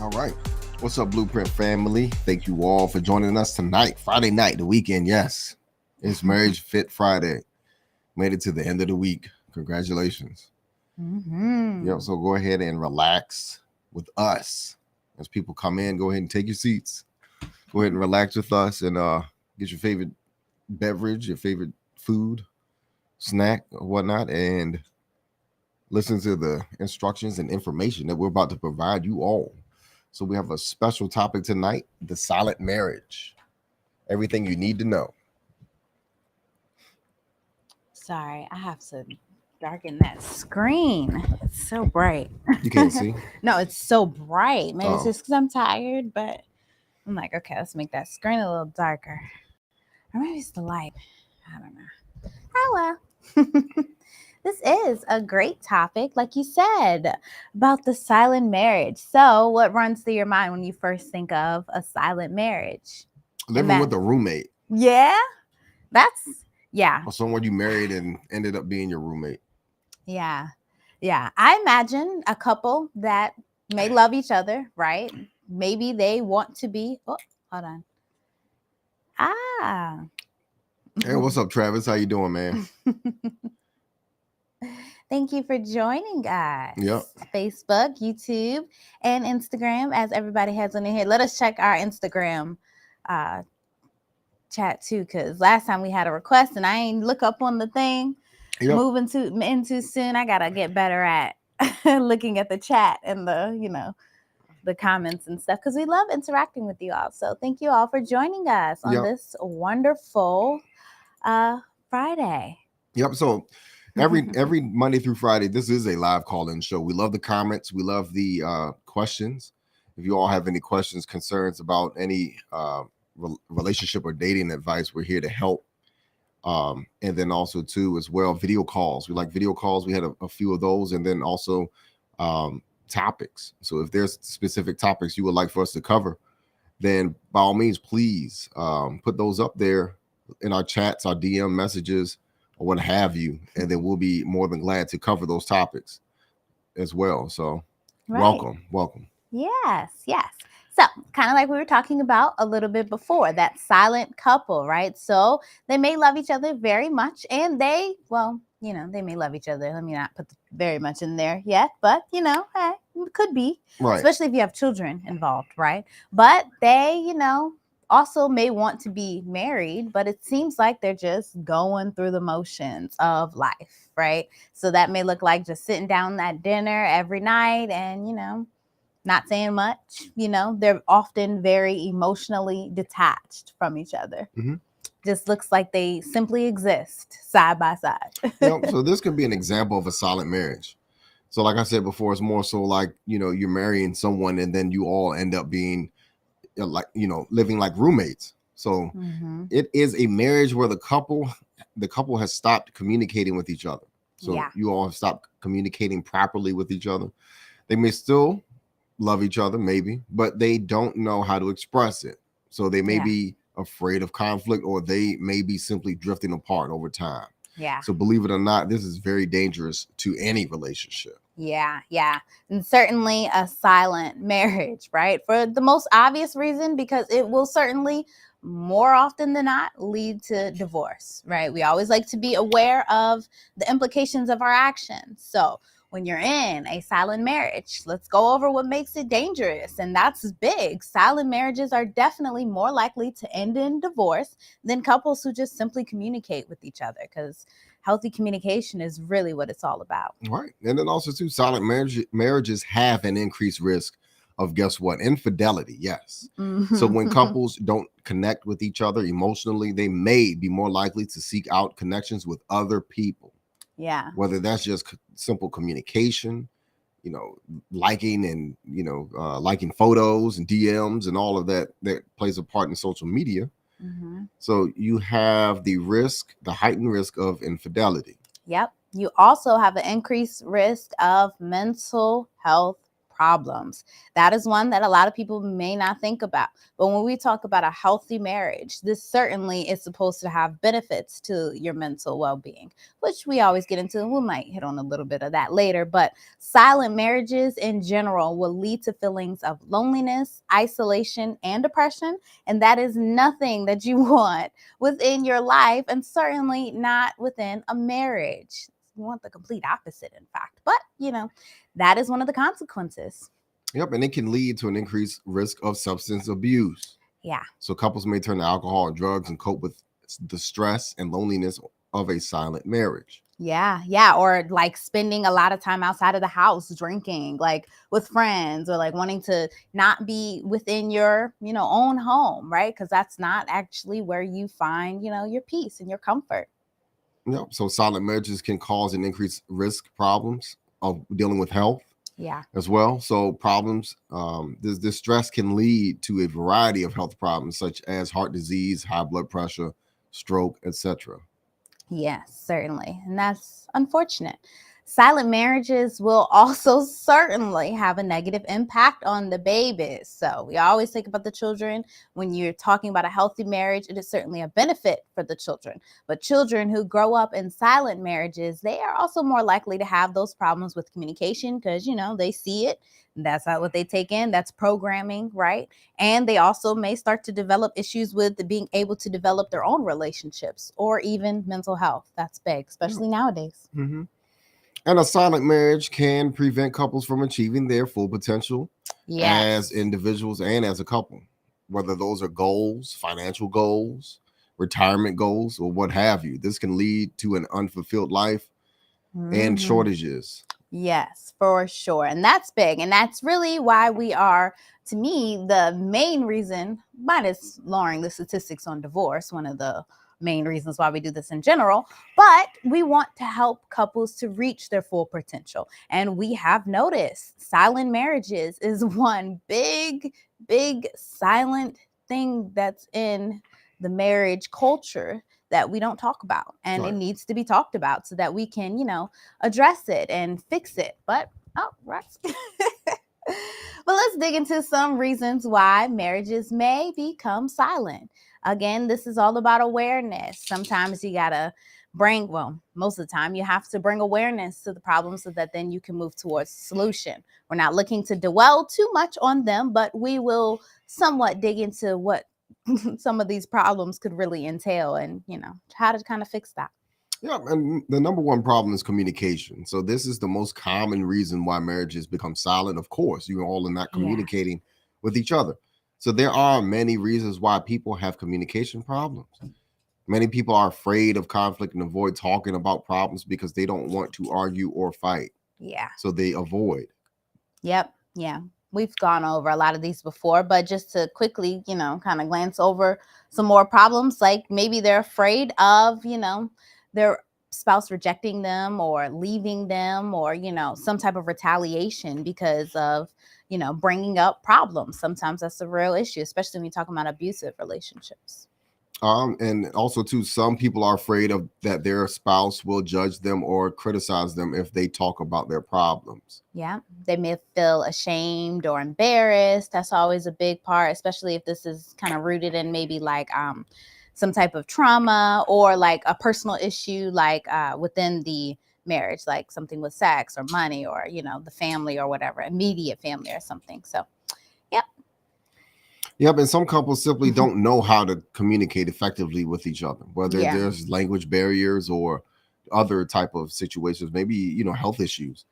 All right. What's up, Blueprint family? Thank you all for joining us tonight, Friday night, the weekend. Yes, it's Marriage Fit Friday. Made it to the end of the week. Congratulations. Yep. So go ahead and relax with us as people come in. Go ahead and take your seats. Go ahead and relax with us and get your favorite beverage, your favorite food, snack, or whatnot, and listen to the instructions and information that we're about to provide you all. So we have a special topic tonight, the silent marriage. Everything you need to know. Sorry, I have to darken that screen. It's so bright. You can't see? No, it's so bright. Maybe it's Oh. just because I'm tired, but I'm like, okay, let's make that screen a little darker. Or maybe it's the light. I don't know. Oh, well. This is a great topic, like you said, about the silent marriage. So, what runs through your mind when you first think of a silent marriage? Living with a roommate. Yeah, yeah. Or someone you married and ended up being your roommate. Yeah. I imagine a couple that may love each other, right? Maybe they want to be. Oh, hold on. Ah. Hey, what's up, Travis? How you doing, man? Thank you for joining us. Yep. Facebook, YouTube, and Instagram, as everybody has on here. Let us check our Instagram chat too, because last time we had a request and I ain't look up on the thing. Yep. Moving in too soon. I gotta get better at looking at the chat and the comments and stuff, because we love interacting with you all. So thank you all for joining us on this wonderful Friday. Yep. So every Monday through Friday, this is a live call-in show. We love the comments. We love the questions. If you all have any questions, concerns about any relationship or dating advice, we're here to help. And then also too as well, video calls. We like video calls. We had a few of those, and then also topics. So if there's specific topics you would like for us to cover, then by all means, please put those up there in our chats, our DM messages, or what have you, and then we'll be more than glad to cover those topics as well. So welcome. Yes. So, kind of like we were talking about a little bit before, that silent couple, right? So they may love each other very much, and they may love each other. Let me not put the very much in there yet, but hey, it could be, right, especially if you have children involved, right? But they, also may want to be married, but it seems like they're just going through the motions of life, right? So that may look like just sitting down at dinner every night and, not saying much. They're often very emotionally detached from each other. Mm-hmm. Just looks like they simply exist side by side. So this could be an example of a silent marriage. So like I said before, it's more so like, you're marrying someone and then you all end up being like, living like roommates. So it is a marriage where the couple has stopped communicating with each other. So you all have stopped communicating properly with each other. They may still love each other, maybe, but they don't know how to express it. So they may be afraid of conflict, or they may be simply drifting apart over time. Yeah. So believe it or not, this is very dangerous to any relationship. Yeah. And certainly a silent marriage, right? For the most obvious reason, because it will certainly more often than not lead to divorce, right? We always like to be aware of the implications of our actions. So when you're in a silent marriage, let's go over what makes it dangerous. And that's big. Silent marriages are definitely more likely to end in divorce than couples who just simply communicate with each other, because healthy communication is really what it's all about. Right. And then also too, silent marriages have an increased risk of, guess what? Infidelity. Yes. Mm-hmm. So when couples don't connect with each other emotionally, they may be more likely to seek out connections with other people. Yeah. Whether that's just simple communication, liking and, liking photos and DMs and all of that plays a part in social media. Mm-hmm. So you have the heightened risk of infidelity. Yep. You also have an increased risk of mental health problems. That is one that a lot of people may not think about. But when we talk about a healthy marriage, this certainly is supposed to have benefits to your mental well-being, which we always get into. We might hit on a little bit of that later, but silent marriages in general will lead to feelings of loneliness, isolation, and depression. And that is nothing that you want within your life, and certainly not within a marriage. You want the complete opposite, in fact. But, that is one of the consequences. Yep, and it can lead to an increased risk of substance abuse. Yeah. So couples may turn to alcohol and drugs and cope with the stress and loneliness of a silent marriage. Yeah. Or like spending a lot of time outside of the house drinking, like with friends, or like wanting to not be within your, own home, right? Because that's not actually where you find, your peace and your comfort. Yep. So silent marriages can cause an increased risk problems of dealing with health. Yeah. As well. So problems, this stress can lead to a variety of health problems such as heart disease, high blood pressure, stroke, etc. Yes, certainly. And that's unfortunate. Silent marriages will also certainly have a negative impact on the babies. So we always think about the children. When you're talking about a healthy marriage, it is certainly a benefit for the children. But children who grow up in silent marriages, they are also more likely to have those problems with communication because, they see it. That's not what they take in. That's programming, right? And they also may start to develop issues with being able to develop their own relationships or even mental health. That's big, especially nowadays. Mm-hmm. And a silent marriage can prevent couples from achieving their full potential as individuals and as a couple, whether those are goals, financial goals, retirement goals, or what have you. This can lead to an unfulfilled life and shortages. Yes, for sure. And that's big. And that's really why we are, to me, the main reason, minus lowering the statistics on divorce, one of the main reasons why we do this in general, but we want to help couples to reach their full potential. And we have noticed silent marriages is one big silent thing that's in the marriage culture that we don't talk about, and It needs to be talked about so that we can, address it and fix it. But right. But let's dig into some reasons why marriages may become silent. Again, this is all about awareness. Sometimes you gotta most of the time you have to bring awareness to the problem so that then you can move towards solution. We're not looking to dwell too much on them, but we will somewhat dig into what some of these problems could really entail and, how to kind of fix that. Yeah, and the number one problem is communication. So this is the most common reason why marriages become silent. Of course, you all are not communicating with each other. So there are many reasons why people have communication problems. Many people are afraid of conflict and avoid talking about problems because they don't want to argue or fight. Yeah. So they avoid. Yep. Yeah. We've gone over a lot of these before, but just to quickly, kind of glance over some more problems, like maybe they're afraid of, their spouse rejecting them or leaving them or, some type of retaliation because of, bringing up problems. Sometimes that's a real issue, especially when you're talking about abusive relationships. And also too, some people are afraid of that their spouse will judge them or criticize them if they talk about their problems. Yeah, they may feel ashamed or embarrassed. That's always a big part, especially if this is kind of rooted in maybe like some type of trauma or like a personal issue, like within the marriage, like something with sex or money or, the family or whatever, immediate family or something. So, yep. Yep, and some couples simply don't know how to communicate effectively with each other, whether there's language barriers or other type of situations, maybe, health issues.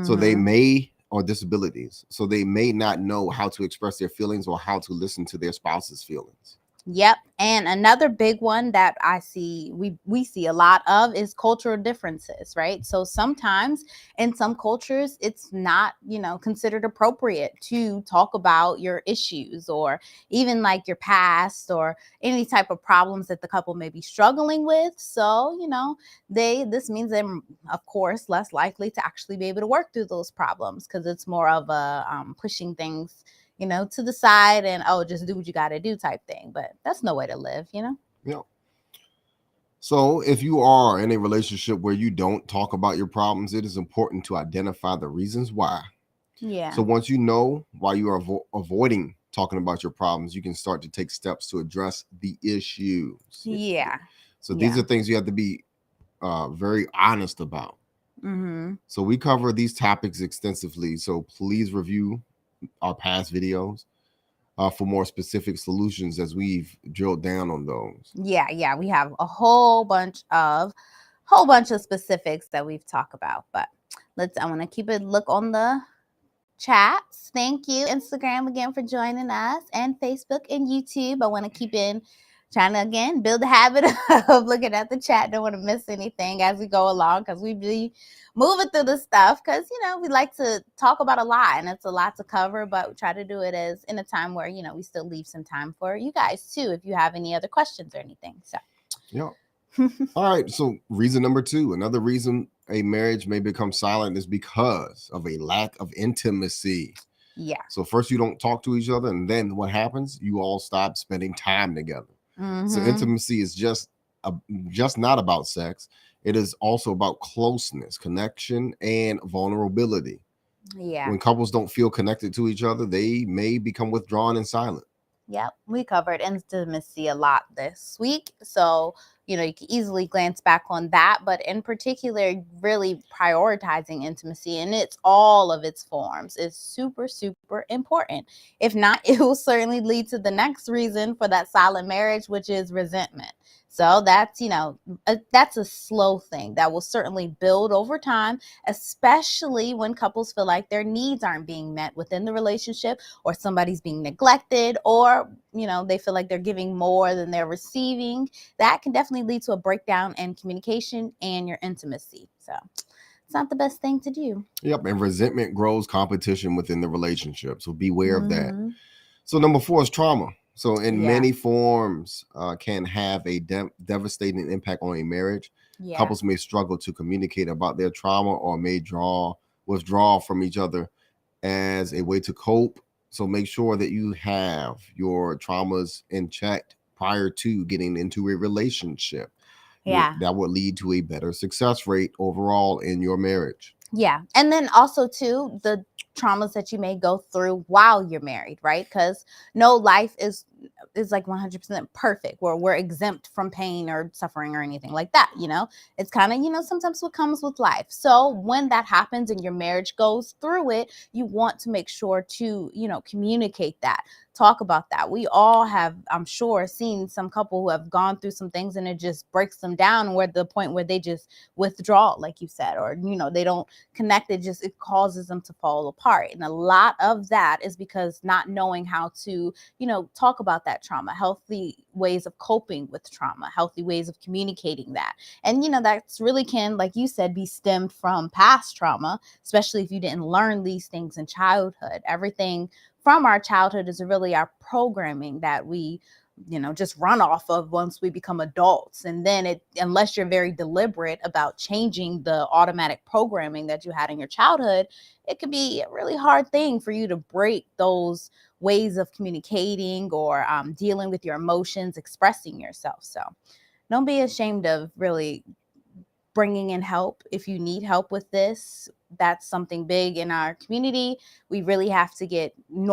So they may, or disabilities. So they may not know how to express their feelings or how to listen to their spouse's feelings. Yep. And another big one that I see, we see a lot of is cultural differences, right? So sometimes in some cultures, it's not, considered appropriate to talk about your issues or even like your past or any type of problems that the couple may be struggling with. So, this means they're, of course, less likely to actually be able to work through those problems because it's more of a pushing things to the side and, just do what you got to do type thing. But that's no way to live, Yeah. So if you are in a relationship where you don't talk about your problems, it is important to identify the reasons why Yeah. So once you know why you are avoiding talking about your problems, you can start to take steps to address the issues. Yeah. So these are things you have to be very honest about. Mm-hmm. So we cover these topics extensively. So please review our past videos for more specific solutions as we've drilled down on those. Yeah. We have a whole bunch of specifics that we've talked about, but I want to keep a look on the chats. Thank you, Instagram, again for joining us, and Facebook and YouTube. I want to keep trying to again build the habit of looking at the chat. Don't want to miss anything as we go along, because we be moving through the stuff, because we like to talk about a lot and it's a lot to cover, but we try to do it as in a time where we still leave some time for you guys too, if you have any other questions or anything. So yeah. All right. So reason number 2, another reason a marriage may become silent is because of a lack of intimacy. Yeah. So first you don't talk to each other, and then what happens? You all stop spending time together. Mm-hmm. So intimacy is just not about sex. It is also about closeness, connection, and vulnerability. Yeah. When couples don't feel connected to each other, they may become withdrawn and silent. Yep, we covered intimacy a lot this week. So, you can easily glance back on that. But in particular, really prioritizing intimacy in all of its forms is super, super important. If not, it will certainly lead to the next reason for that silent marriage, which is resentment. So that's a slow thing that will certainly build over time, especially when couples feel like their needs aren't being met within the relationship, or somebody's being neglected, or they feel like they're giving more than they're receiving. That can definitely lead to a breakdown in communication and your intimacy. So it's not the best thing to do. Yep, and resentment grows competition within the relationship. So beware of that. Mm-hmm. So number 4 is trauma. So in Yeah. many forms can have a devastating impact on a marriage. Yeah. Couples may struggle to communicate about their trauma, or may withdraw from each other as a way to cope. So make sure that you have your traumas in check prior to getting into a relationship. Yeah. That will lead to a better success rate overall in your marriage. Yeah. And then also too, the traumas that you may go through while you're married, right? Because no life is like 100% perfect, where we're exempt from pain or suffering or anything like that. It's kind of, sometimes what comes with life. So when that happens and your marriage goes through it, you want to make sure to, communicate that. Talk about that. We all have, I'm sure, seen some couple who have gone through some things and it just breaks them down, where the point where they just withdraw, like you said, or they don't connect. It causes them to fall apart. And a lot of that is because not knowing how to talk about that trauma, healthy ways of coping with trauma, healthy ways of communicating that. And that's really can, like you said, be stemmed from past trauma, especially if you didn't learn these things in childhood. Everything from our childhood is really our programming that we just run off of once we become adults. And then unless you're very deliberate about changing the automatic programming that you had in your childhood, it could be a really hard thing for you to break those ways of communicating, or dealing with your emotions, expressing yourself. So don't be ashamed of really bringing in help if you need help with this. That's something big in our community. We really have to get we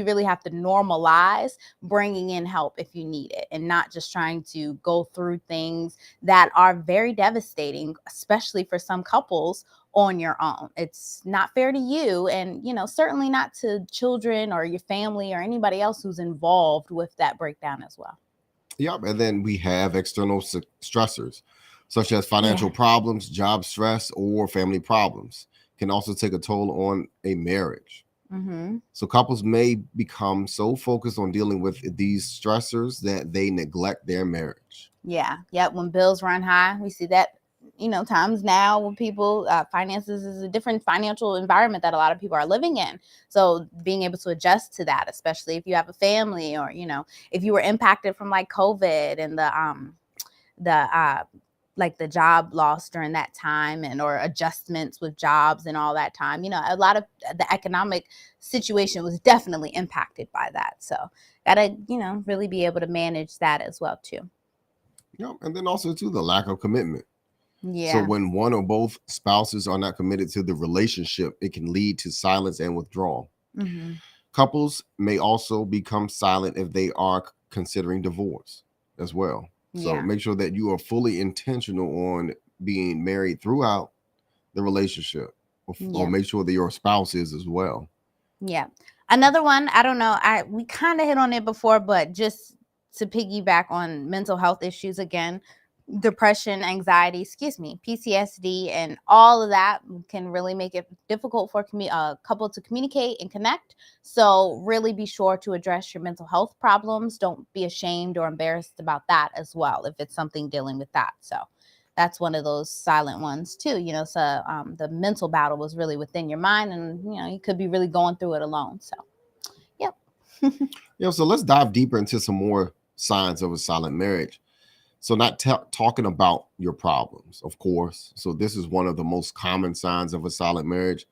really have to normalize bringing in help if you need it, and not just trying to go through things that are very devastating, especially for some couples, on your own. It's not fair to you, and certainly not to children or your family or anybody else who's involved with that breakdown as well. Yep. And then we have external stressors, such as financial problems, job stress, or family problems, can also take a toll on a marriage. Mm-hmm. So couples may become so focused on dealing with these stressors that they neglect their marriage. Yeah. Yep. When bills run high, we see that, times now when people, finances is a different financial environment that a lot of people are living in. So being able to adjust to that, especially if you have a family, or, if you were impacted from like COVID and the job loss during that time, or adjustments with jobs and all that time, a lot of the economic situation was definitely impacted by that. So gotta, really be able to manage that as well too. Yep. And then also too, the lack of commitment. So Yeah. when one or both spouses are not committed to the relationship, it can lead to silence and withdrawal. Hmm. Couples may also become silent if they are considering divorce as well. So Yeah. make sure that you are fully intentional on being married throughout the relationship, or Yeah. make sure that your spouse is as well. Yeah. Another one, I don't know, we kind of hit on it before, but just to piggyback on mental health issues again, depression, anxiety, PTSD, and all of that can really make it difficult for a couple to communicate and connect. So really be sure to address your mental health problems. Don't be ashamed or embarrassed about that as well if it's something dealing with that. So that's one of those silent ones too. So the mental battle was really within your mind, and you could be really going through it alone. So, yep. So let's dive deeper into some more signs of a silent marriage. So not talking about your problems, of course. So this is one of the most common signs of a silent marriage.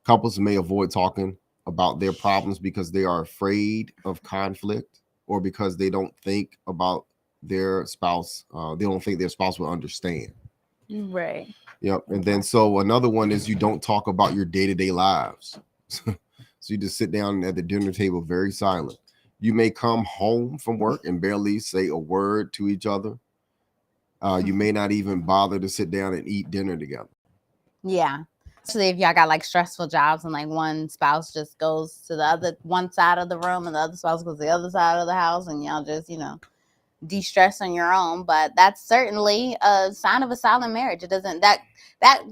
Couples may avoid talking about their problems because they are afraid of conflict, or because they don't think about their spouse. They don't think their spouse will understand. Right. Yep. And then so another one is you don't talk about your day-to-day lives. So you just sit down at the dinner table very silent. You may come home from work and barely say a word to each other. You may not even bother to sit down and eat dinner together. Yeah. Especially if y'all got like stressful jobs and like one spouse just goes to the other one side of the room and the other spouse goes to the other side of the house, and y'all just, de-stress on your own. But that's certainly a sign of a silent marriage. It doesn't that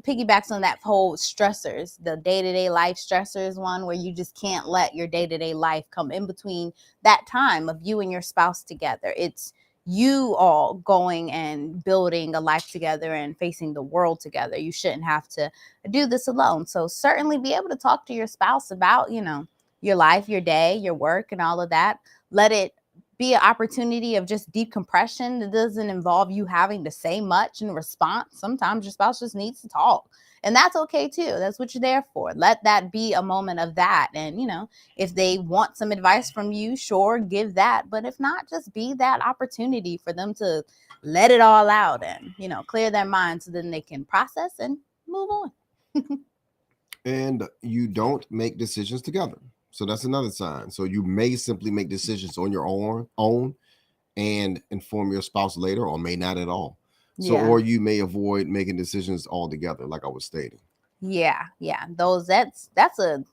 piggybacks on that whole stressors, the day-to-day life stressors one, where you just can't let your day-to-day life come in between that time of you and your spouse together. It's you all going and building a life together and facing the world together. You shouldn't have to do this alone. So certainly be able to talk to your spouse about, your life, your day, your work, and all of that. Let it be an opportunity of just decompression that doesn't involve you having to say much in response. Sometimes your spouse just needs to talk, and that's okay too. That's what you're there for. Let that be a moment of that. And if they want some advice from you, sure, give that. But if not, just be that opportunity for them to let it all out and clear their mind, so then they can process and move on. And you don't make decisions together. So that's another sign. So you may simply make decisions on your own and inform your spouse later, or may not at all. So, Yeah. or you may avoid making decisions altogether, like I was stating. Yeah. That's a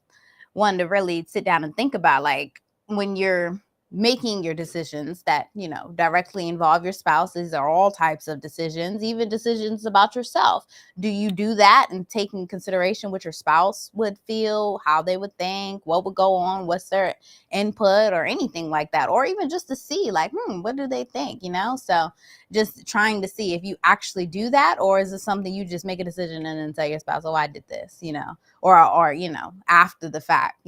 one to really sit down and think about, like when you're making your decisions that directly involve your spouse. These are all types of decisions, even decisions about yourself. Do you do that and take in consideration what your spouse would feel, how they would think, what would go on, what's their input, or anything like that? Or even just to see like, what do they think? So just trying to see if you actually do that, or is it something you just make a decision and then tell your spouse, oh, I did this, or after the fact.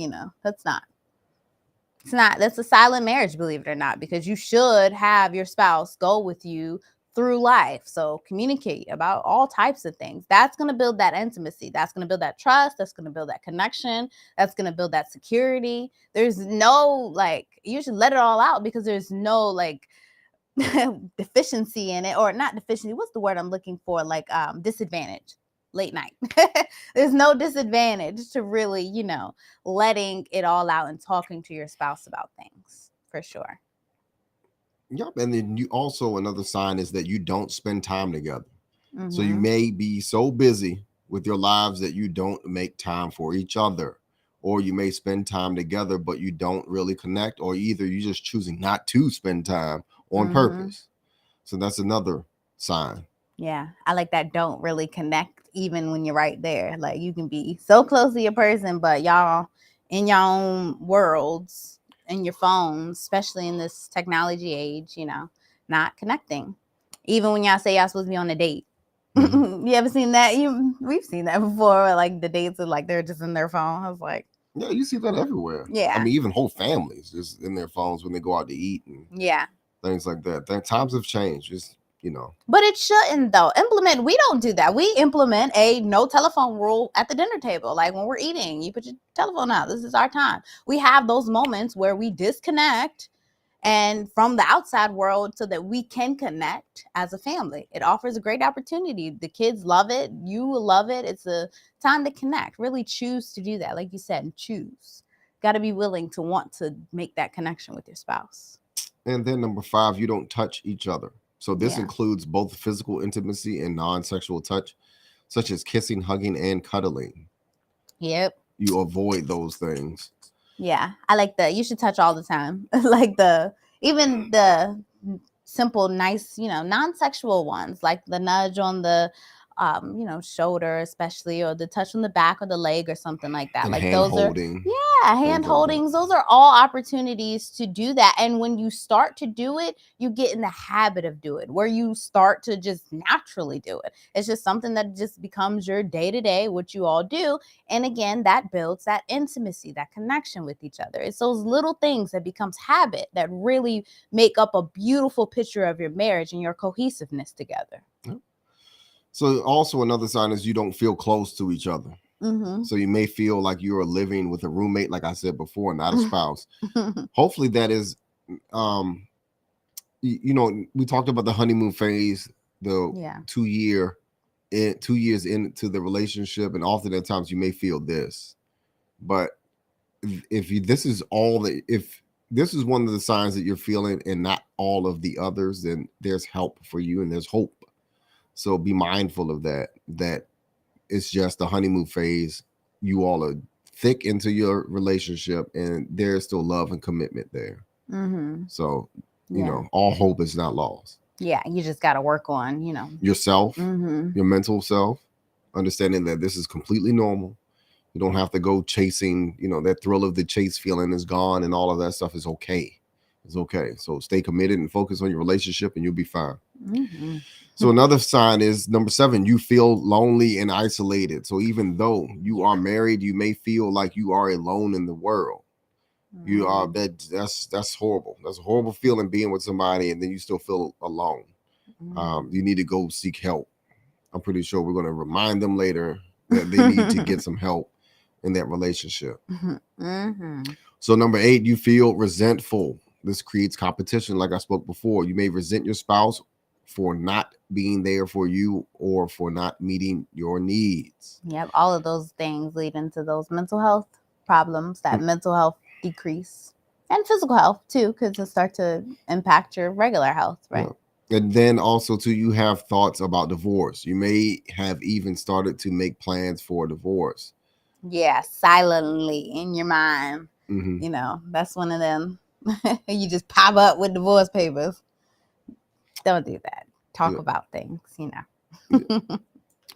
That's a silent marriage, believe it or not, because you should have your spouse go with you through life. So communicate about all types of things. That's going to build that intimacy. That's going to build that trust. That's going to build that connection. That's going to build that security. There's no you should let it all out, because there's no deficiency in it, or not deficiency. What's the word I'm looking for? Disadvantage. Late night. There's no disadvantage to really, letting it all out and talking to your spouse about things, for sure. Yep. And then you also, another sign is that you don't spend time together. So you Mm-hmm. may be so busy with your lives that you don't make time for each other, or you may spend time together, but you don't really connect, or either you just choosing not to spend time on Mm-hmm. purpose. So that's another sign. Yeah, I like that. Don't really connect even when you're right there. Like you can be so close to your person, but y'all in your own worlds, in your phones, especially in this technology age, not connecting. Even when y'all say y'all supposed to be on a date. Mhm. You ever seen that? We've seen that before, where, like the dates are like they're just in their phone. I was like, Yeah, you see that everywhere. I yeah, mean, even whole families just in their phones when they go out to eat and yeah. things like that. Times have changed. Just But it shouldn't though. We don't do that. We implement a no telephone rule at the dinner table. Like when we're eating, you put your telephone out. This is our time. We have those moments where we disconnect and from the outside world so that we can connect as a family. It offers a great opportunity. The kids love it. You will love it. It's a time to connect. Really choose to do that. Like you said, choose. Got to be willing to want to make that connection with your spouse. And then number 5, you don't touch each other. So this Yeah. includes both physical intimacy and non-sexual touch, such as kissing, hugging, and cuddling. Yep. You avoid those things. Yeah. I like you should touch all the time. Like even the simple, nice, non-sexual ones, like the nudge on the shoulder, especially, or the touch on the back or the leg or something like that. And Like hand those holding. hand holdings, those are all opportunities to do that. And when you start to do it, you get in the habit of doing it, where you start to just naturally do it. It's just something that just becomes your day-to-day, what you all do. And again, that builds that intimacy, that connection with each other. It's those little things that becomes habit that really make up a beautiful picture of your marriage and your cohesiveness together. So also another sign is you don't feel close to each other. Mm-hmm. So you may feel like you're living with a roommate, like I said before, not a spouse. Hopefully that is, we talked about the honeymoon phase, the 2 years into the relationship, and often at times you may feel this, but if this is one of the signs that you're feeling and not all of the others, then there's help for you and there's hope. So be mindful of that it's just the honeymoon phase. You all are thick into your relationship and there's still love and commitment there. Mm-hmm. So, all hope is not lost. Yeah, you just got to work on, yourself, mm-hmm. your mental self, understanding that this is completely normal. You don't have to go chasing, that thrill of the chase feeling is gone and all of that stuff is okay. It's okay. So stay committed and focus on your relationship and you'll be fine. Mm-hmm. So another sign is number 7, you feel lonely and isolated. So even though you are married, you may feel like you are alone in the world. Mm-hmm. You are that's horrible. That's a horrible feeling, being with somebody and then you still feel alone. Mm-hmm. You need to go seek help. I'm pretty sure we're going to remind them later that they need to get some help in that relationship. Mm-hmm. So number 8, you feel resentful. This creates competition. Like I spoke before, you may resent your spouse for not being there for you or for not meeting your needs. Yep. All of those things lead into those mental health problems, that mental health decrease, and physical health too, because it starts to impact your regular health, right? Yeah. And then also too, you have thoughts about divorce. You may have even started to make plans for divorce. Yeah, silently in your mind. Mm-hmm. That's one of them. You just pop up with divorce papers. Don't do that. Talk about things, And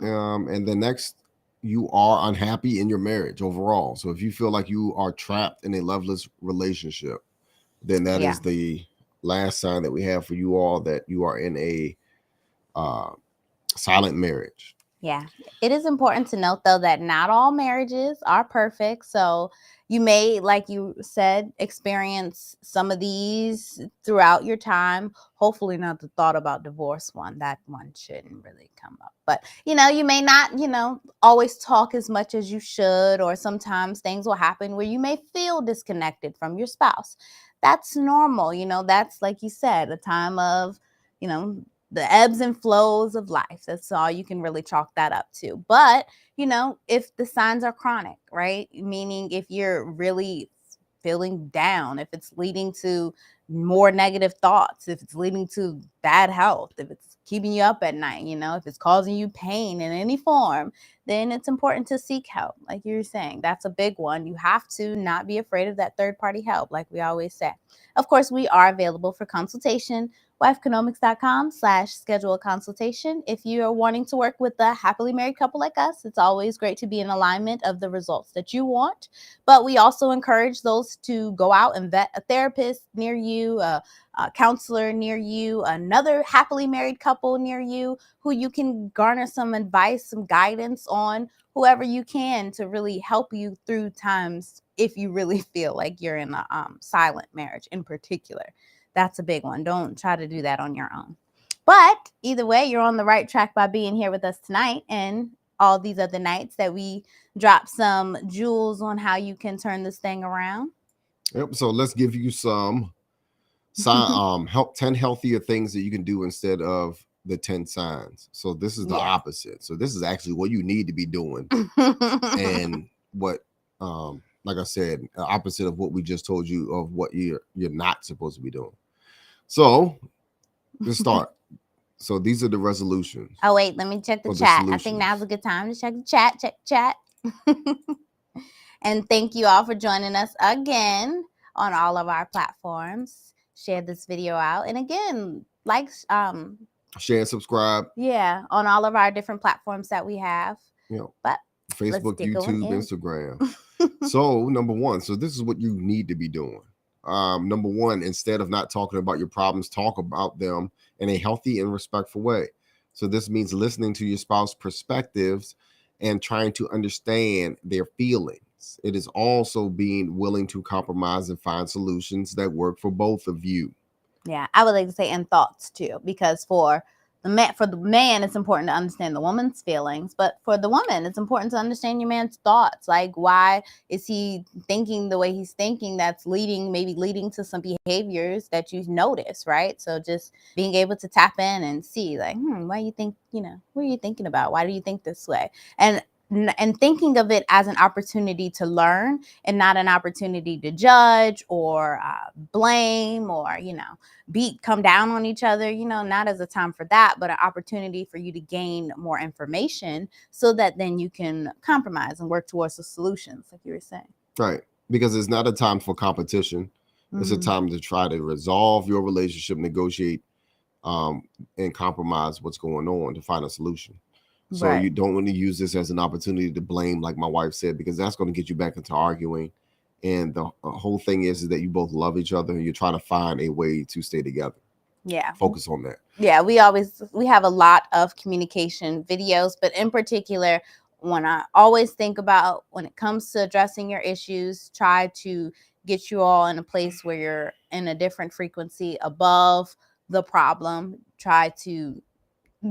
the next, you are unhappy in your marriage overall. So if you feel like you are trapped in a loveless relationship, then that is the last sign that we have for you all, that you are in a silent marriage. Yeah. It is important to note, though, that not all marriages are perfect. So you may, like you said, experience some of these throughout your time. Hopefully not the thought about divorce one. That one shouldn't really come up. But, you may not, always talk as much as you should, or sometimes things will happen where you may feel disconnected from your spouse. That's normal. That's, like you said, a time of, the ebbs and flows of life. That's all you can really chalk that up to. But, if the signs are chronic, right? Meaning if you're really feeling down, if it's leading to more negative thoughts, if it's leading to bad health, if it's keeping you up at night, if it's causing you pain in any form, then it's important to seek help. Like you were saying, that's a big one. You have to not be afraid of that third-party help, like we always say. Of course, we are available for consultation. wifeconomics.com/schedule a consultation. If you are wanting to work with a happily married couple like us, it's always great to be in alignment of the results that you want. But we also encourage those to go out and vet a therapist near you, a counselor near you, another happily married couple near you, who you can garner some advice, some guidance on, whoever you can, to really help you through times if you really feel like you're in a silent marriage in particular. That's a big one. Don't try to do that on your own. But either way, you're on the right track by being here with us tonight and all these other nights that we drop some jewels on how you can turn this thing around. Yep. So let's give you some Help 10 healthier things that you can do instead of the 10 signs. So this is the Yeah. opposite. So this is actually what you need to be doing, and what like I said, opposite of what we just told you of what you're not supposed to be doing. So let's start. So these are the resolutions. Oh wait, let me check the Or the chat. I think now's a solutions. good time to check the chat. Check chat. And thank you all for joining us again on all of our platforms. Share this video out, and again, like Share and subscribe. yeah, on all of our different platforms that we have. You know, But Facebook, get going YouTube, in. Instagram. So number one, so this is what you need to be doing. Number one, instead of not talking about your problems, talk about them in a healthy and respectful way. So this means listening to your spouse's perspectives and trying to understand their feelings. It is also being willing to compromise and find solutions that work for both of you. Yeah, I would like to say and thoughts too, because for the man, it's important to understand the woman's feelings, but for the woman, it's important to understand your man's thoughts. Like, why is he thinking the way he's thinking? That's maybe leading to some behaviors that you notice, right? So just being able to tap in and see, like, why you think, what are you thinking about? Why do you think this way? And thinking of it as an opportunity to learn and not an opportunity to judge or blame or come down on each other, not as a time for that, but an opportunity for you to gain more information so that then you can compromise and work towards the solutions, like you were saying. Right. Because it's not a time for competition. It's a time to try to resolve your relationship, negotiate, and compromise what's going on to find a solution. So Right. you don't want to use this as an opportunity to blame, like my wife said, because that's going to get you back into arguing. And the whole thing is that you both love each other and you're trying to find a way to stay together. Yeah. Focus on that. Yeah, we have a lot of communication videos, but in particular, when I always think about when it comes to addressing your issues, try to get you all in a place where you're in a different frequency above the problem. Try to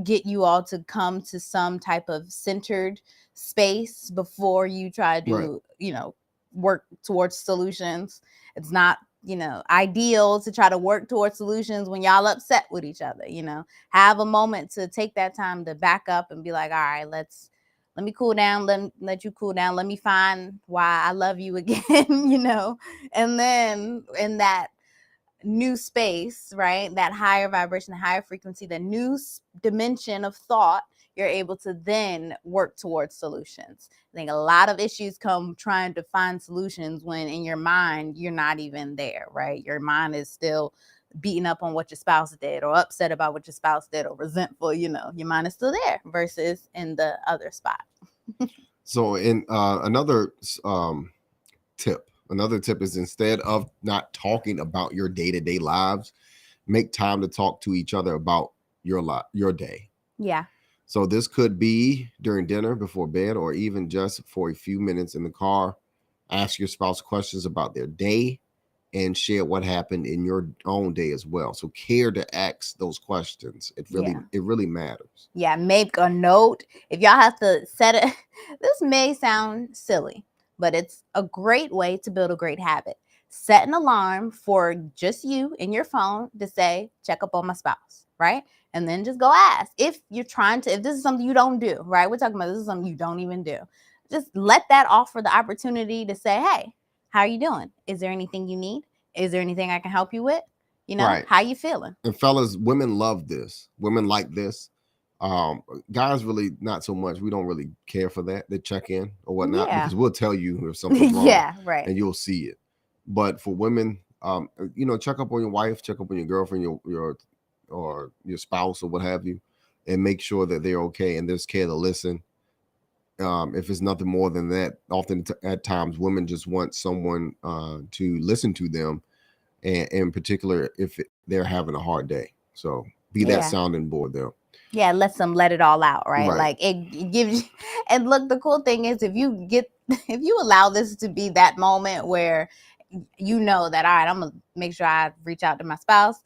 get you all to come to some type of centered space before you try to, work towards solutions. It's not, ideal to try to work towards solutions when y'all upset with each other. Have a moment to take that time to back up and be like, all right, let me cool down, let you cool down, let me find why I love you again, and then in that new space, right, that higher vibration, higher frequency, the new dimension of thought, you're able to then work towards solutions. I think a lot of issues come trying to find solutions when in your mind you're not even there, right? Your mind is still beating up on what your spouse did or upset about what your spouse did or resentful, your mind is still there versus in the other spot. So in another tip is, instead of not talking about your day-to-day lives, make time to talk to each other about your day. Yeah. So this could be during dinner, before bed, or even just for a few minutes in the car. Ask your spouse questions about their day and share what happened in your own day as well. So care to ask those questions. It really matters. Yeah, make a note. If y'all have to set it, this may sound silly, but it's a great way to build a great habit. Set an alarm for just you in your phone to say, check up on my spouse, right? And then just go ask. If this is something you don't do, right? We're talking about this is something you don't even do. Just let that offer the opportunity to say, hey, how are you doing? Is there anything you need? Is there anything I can help you with? Right. How you feeling? And fellas, women love this. Women like this. Guys really not so much. We don't really care for that. They check in or whatnot, because we'll tell you if something's wrong. Yeah, right. And you'll see it. But for women, check up on your wife, check up on your girlfriend, your spouse or what have you, and make sure that they're okay and there's care to listen. If it's nothing more than that, often at times women just want someone to listen to them, and in particular if they're having a hard day. So be that sounding board there. Yeah, let it all out, right? Like it gives you, and look, the cool thing is if you allow this to be that moment where that, all right, I'm gonna make sure I reach out to my spouse,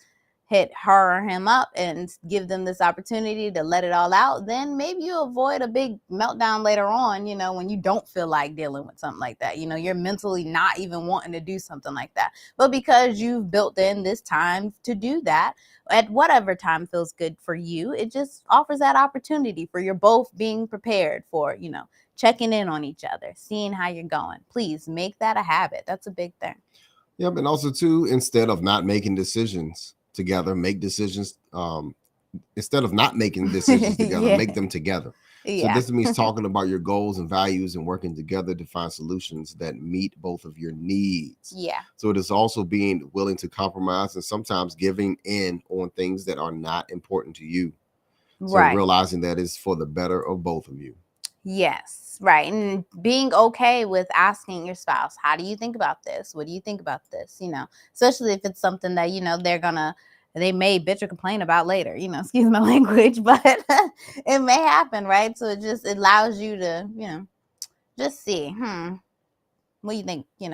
hit her or him up and give them this opportunity to let it all out, then maybe you avoid a big meltdown later on, when you don't feel like dealing with something like that. You're mentally not even wanting to do something like that. But because you've built in this time to do that, at whatever time feels good for you, it just offers that opportunity for you're both being prepared for, checking in on each other, seeing how you're going. Please make that a habit. That's a big thing. Yep. And also too, instead of not making decisions together, make decisions instead of not making decisions together, Yeah. make them together. So Yeah. this means talking about your goals and values and working together to find solutions that meet both of your needs. Yeah. So it is also being willing to compromise and sometimes giving in on things that are not important to you. So Right. realizing that is for the better of both of you. Yes, right. And being okay with asking your spouse, how do you think about this? What do you think about this? Especially if it's something that, they may bitch or complain about later, excuse my language, but it may happen, right? So it allows you to, just see, what do you think? You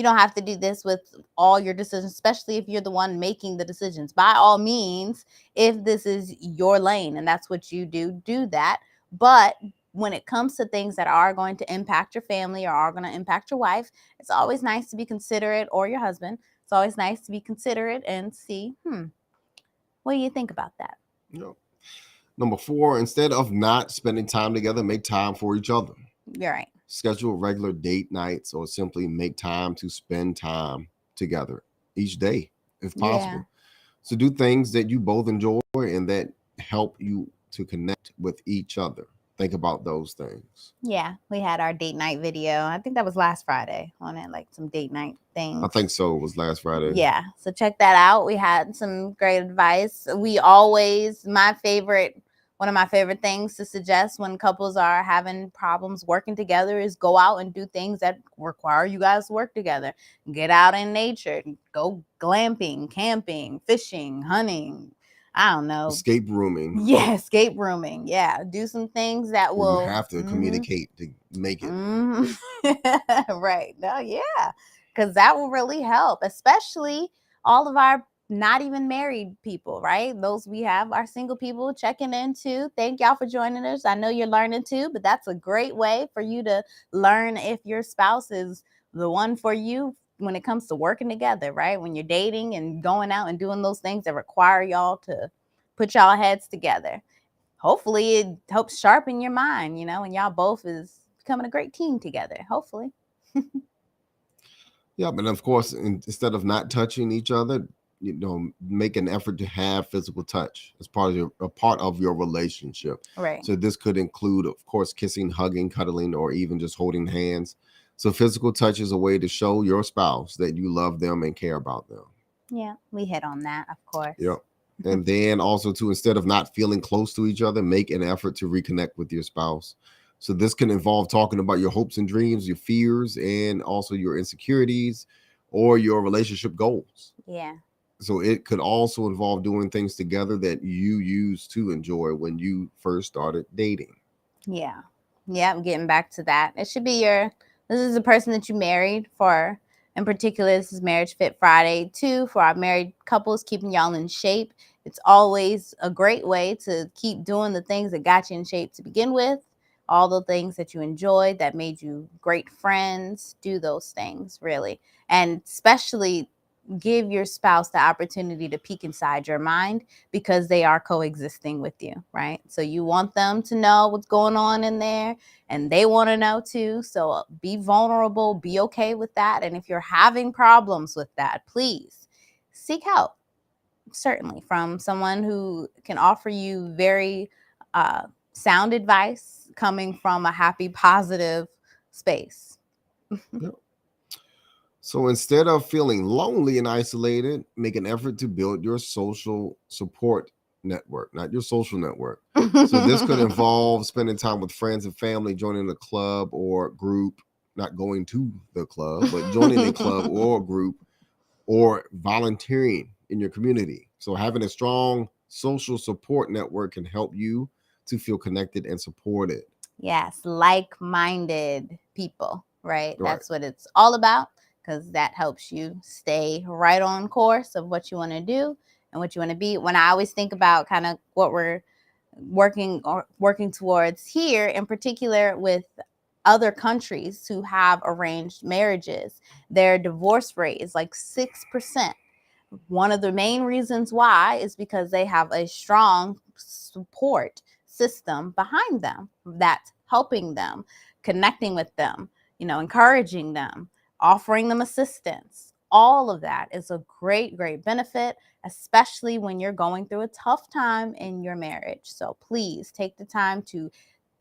don't have to do this with all your decisions, especially if you're the one making the decisions. By all means, if this is your lane and that's what you do that. But when it comes to things that are going to impact your family or are going to impact your wife, it's always nice to be considerate, or your husband. It's always nice to be considerate and see, what do you think about that? Yep. Number 4, instead of not spending time together, make time for each other. You're right. Schedule regular date nights or simply make time to spend time together each day if possible. Yeah. So do things that you both enjoy and that help you to connect with each other. Think about those things. Yeah, we had our date night video. I think that was last Friday on it, like some date night things. I think so. It was last Friday. Yeah, so check that out. We had some great advice. One of my favorite things to suggest when couples are having problems working together is go out and do things that require you guys to work together. Get out in nature, go glamping, camping, fishing, hunting. I don't know. Escape rooming. Yeah, escape rooming. Yeah, do some things that will. You have to communicate to make it. Right. No, yeah, because that will really help, especially all of our not even married people, right? Those we have our single people checking in too. Thank y'all for joining us. I know you're learning too, but that's a great way for you to learn if your spouse is the one for you when it comes to working together, right? When you're dating and going out and doing those things that require y'all to put y'all heads together. Hopefully it helps sharpen your mind, and y'all both is becoming a great team together. Hopefully. Yeah, but of course, instead of not touching each other, make an effort to have physical touch as a part of your relationship. Right. So this could include, of course, kissing, hugging, cuddling, or even just holding hands. So physical touch is a way to show your spouse that you love them and care about them. Yeah, we hit on that, of course. Yep. And then also too, instead of not feeling close to each other, make an effort to reconnect with your spouse. So this can involve talking about your hopes and dreams, your fears, and also your insecurities or your relationship goals. Yeah. So it could also involve doing things together that you used to enjoy when you first started dating. Yeah. Yeah, I'm getting back to that. It should be this is the person that you married for. In particular, this is Marriage Fit Friday too, for our married couples, keeping y'all in shape. It's always a great way to keep doing the things that got you in shape to begin with. All the things that you enjoyed that made you great friends, do those things really. And especially give your spouse the opportunity to peek inside your mind because they are coexisting with you, right? So you want them to know what's going on in there and they want to know too. So be vulnerable, be okay with that. And if you're having problems with that, please seek help, certainly from someone who can offer you very sound advice coming from a happy, positive space. Yep. So instead of feeling lonely and isolated, make an effort to build your social support network, not your social network. So this could involve spending time with friends and family, joining a club or group, not going to the club, but joining a club or a group, or volunteering in your community. So having a strong social support network can help you to feel connected and supported. Yes, like-minded people, right? Right. That's what it's all about, because that helps you stay right on course of what you want to do and what you want to be. When I always think about kind of what we're working towards here, in particular with other countries who have arranged marriages, their divorce rate is like 6%. One of the main reasons why is because they have a strong support system behind them that's helping them, connecting with them, encouraging them, offering them assistance. All of that is a great, great benefit, especially when you're going through a tough time in your marriage. So please take the time to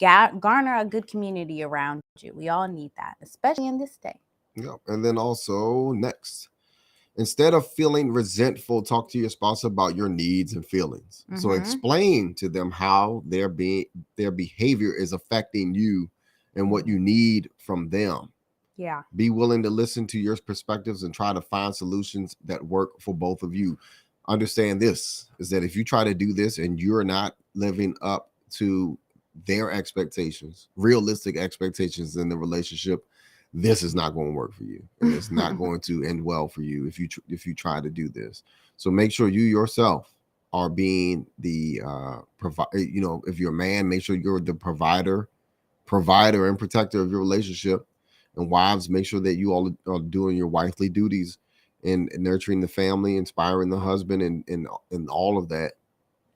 garner a good community around you. We all need that, especially in this day. Yeah. And then also next, instead of feeling resentful, talk to your spouse about your needs and feelings. So explain to them how their behavior is affecting you and what you need from them. Yeah. Be willing to listen to your perspectives and try to find solutions that work for both of you. Understand this is that if you try to do this and you're not living up to their expectations, realistic expectations in the relationship, this is not going to work for you, and it's not going to end well for you if you try to do this. So make sure you yourself are being the if you're a man, make sure you're the provider and protector of your relationship. And wives, make sure that you all are doing your wifely duties and nurturing the family, inspiring the husband, and all of that,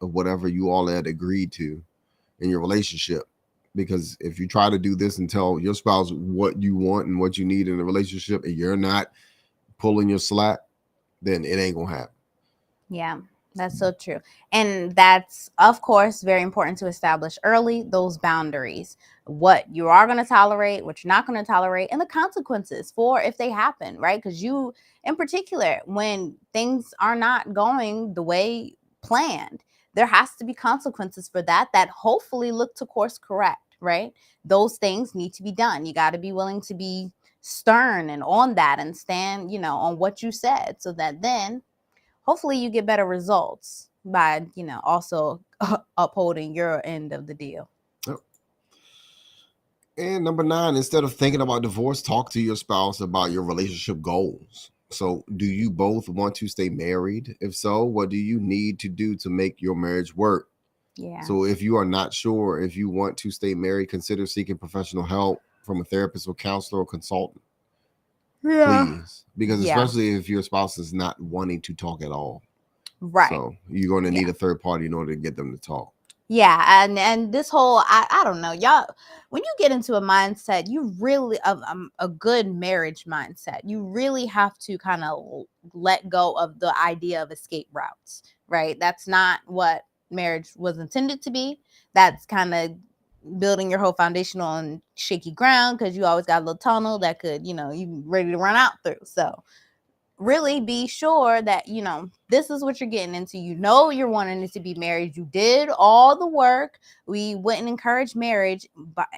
of whatever you all had agreed to in your relationship. Because if you try to do this and tell your spouse what you want and what you need in a relationship, and you're not pulling your slack, then it ain't gonna happen. Yeah, that's so true. And that's, of course, very important to establish early those boundaries, what you are going to tolerate, what you're not going to tolerate, and the consequences for if they happen, right? Because you, in particular, when things are not going the way planned, there has to be consequences for that hopefully look to course correct, right? Those things need to be done. You got to be willing to be stern and on that and stand, on what you said, so that then hopefully you get better results by, also upholding your end of the deal. Yep. And number 9, instead of thinking about divorce, talk to your spouse about your relationship goals. So do you both want to stay married? If so, what do you need to do to make your marriage work? Yeah. So if you are not sure if you want to stay married, consider seeking professional help from a therapist or counselor or consultant. Yeah. Please. Because especially if your spouse is not wanting to talk at all. Right. So you're going to need a third party in order to get them to talk. Yeah, and this whole I don't know, y'all, when you get into a mindset, you really a good marriage mindset, you really have to kind of let go of the idea of escape routes, right? That's not what marriage was intended to be. That's kind of building your whole foundation on shaky ground, because you always got a little tunnel that could, you ready to run out through. So really be sure that, this is what you're getting into. You're wanting it to be married. You did all the work. We wouldn't encourage marriage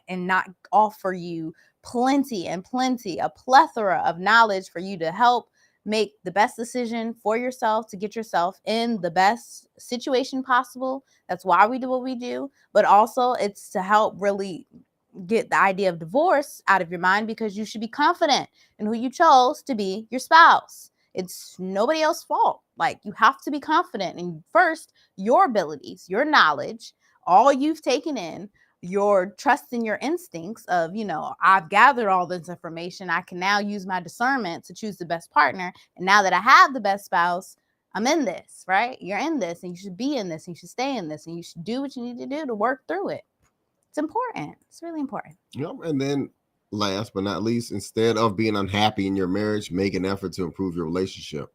and not offer you a plethora of knowledge for you to help make the best decision for yourself, to get yourself in the best situation possible. That's why we do what we do. But also it's to help really get the idea of divorce out of your mind, because you should be confident in who you chose to be your spouse. It's nobody else's fault. Like, you have to be confident in first your abilities, your knowledge, all you've taken in, your trust in your instincts of, I've gathered all this information. I can now use my discernment to choose the best partner. And now that I have the best spouse, I'm in this, right? You're in this, and you should be in this, and you should stay in this, and you should do what you need to do to work through it. It's important. It's really important. Yep. And then last but not least, instead of being unhappy in your marriage, make an effort to improve your relationship.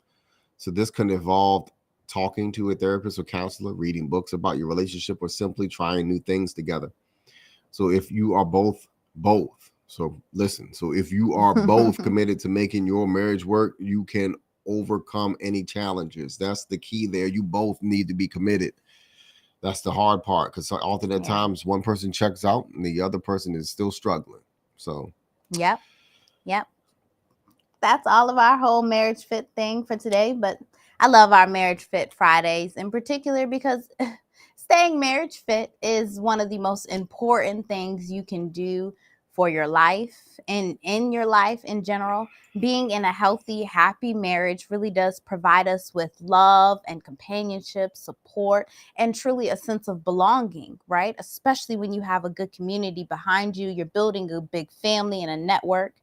So this can involve talking to a therapist or counselor, reading books about your relationship, or simply trying new things together. So if you are both, so listen, so if you are both committed to making your marriage work, you can overcome any challenges. That's the key there. You both need to be committed. That's the hard part, because often at times one person checks out and the other person is still struggling. So Yep. That's all of our whole Marriage Fit thing for today. But I love our Marriage Fit Fridays in particular, because staying marriage fit is one of the most important things you can do for your life and in your life in general, being in a healthy, happy marriage really does provide us with love and companionship, support, and truly a sense of belonging, right? Especially when you have a good community behind you, you're building a big family and a network.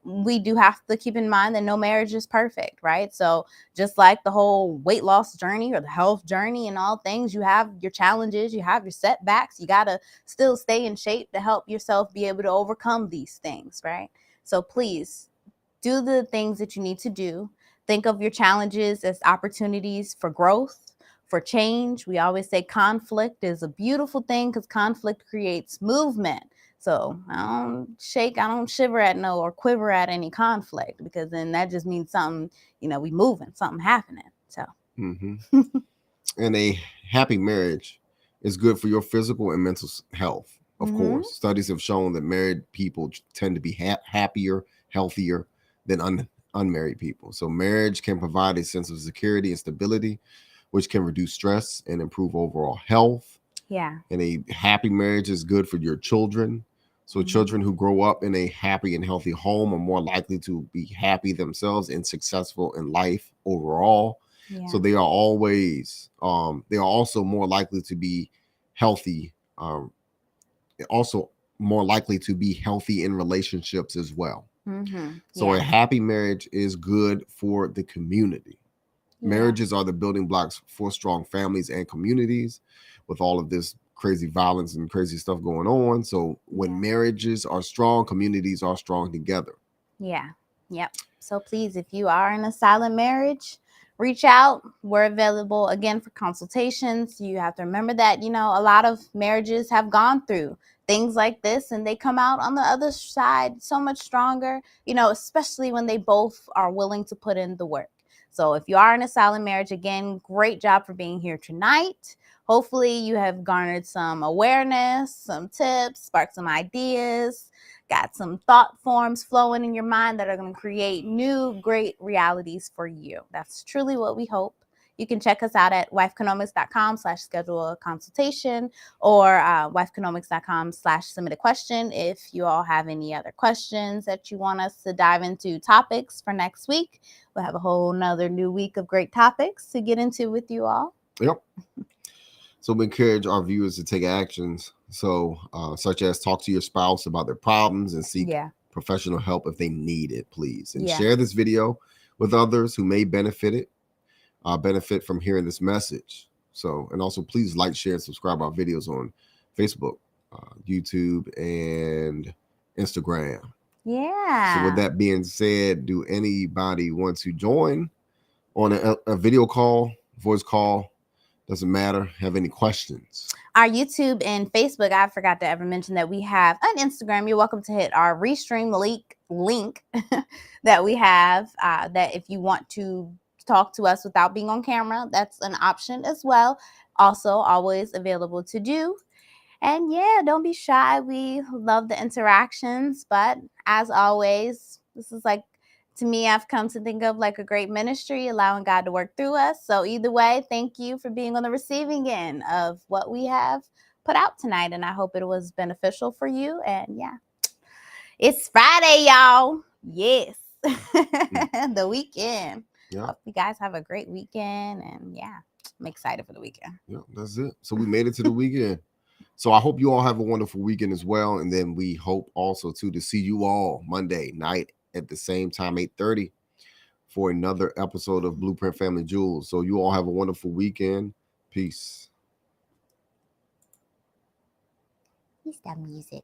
We do have to keep in mind that no marriage is perfect, right? So just like the whole weight loss journey or the health journey and all things, you have your challenges, you have your setbacks. You got to still stay in shape to help yourself be able to overcome these things, right? So please do the things that you need to do. Think of your challenges as opportunities for growth, for change. We always say conflict is a beautiful thing because conflict creates movement. So I don't shiver at no or quiver at any conflict, because then that just means something, we moving, something happening. So Mm-hmm. And a happy marriage is good for your physical and mental health. Of course, studies have shown that married people tend to be happier, healthier than unmarried people. So marriage can provide a sense of security and stability, which can reduce stress and improve overall health. Yeah. And a happy marriage is good for your children. So children who grow up in a happy and healthy home are more likely to be happy themselves and successful in life overall. Yeah. So they are also more likely to be healthy, also more likely to be healthy in relationships as well. So a happy marriage is good for the community. Marriages are the building blocks for strong families and communities with all of this crazy violence and crazy stuff going on. So when marriages are strong, communities are strong together. Yeah. Yep. So please, if you are in a silent marriage, reach out. We're available again for consultations. You have to remember that, a lot of marriages have gone through things like this and they come out on the other side so much stronger, especially when they both are willing to put in the work. So if you are in a silent marriage, again, great job for being here tonight. Hopefully you have garnered some awareness, some tips, sparked some ideas, got some thought forms flowing in your mind that are going to create new, great realities for you. That's truly what we hope. You can check us out at wifeconomics.com/schedule a consultation or wifeconomics.com/submit a question. If you all have any other questions that you want us to dive into topics for next week, we'll have a whole nother new week of great topics to get into with you all. Yep. So we encourage our viewers to take actions. So such as talk to your spouse about their problems and seek professional help if they need it, please. And share this video with others who may benefit from hearing this message. So, and also please like, share, and subscribe our videos on Facebook, YouTube, and Instagram. Yeah. So with that being said, do anybody want to join on a video call, voice call? Doesn't matter. Have any questions? Our YouTube and Facebook, I forgot to ever mention that we have an Instagram. You're welcome to hit our Restream link that we have, that if you want to talk to us without being on camera, that's an option as well. Also, always available to do. And don't be shy. We love the interactions. But as always, this is to me, I've come to think of like a great ministry, allowing God to work through us. So either way, thank you for being on the receiving end of what we have put out tonight. And I hope it was beneficial for you. And it's Friday, y'all. Yes. The weekend. Yeah. Hope you guys have a great weekend. And I'm excited for the weekend. Yeah, that's it. So we made it to the weekend. So I hope you all have a wonderful weekend as well. And then we hope also to see you all Monday night at the same time, 8:30, for another episode of Blueprint Family Jewels. So you all have a wonderful weekend. Peace. Peace, that music.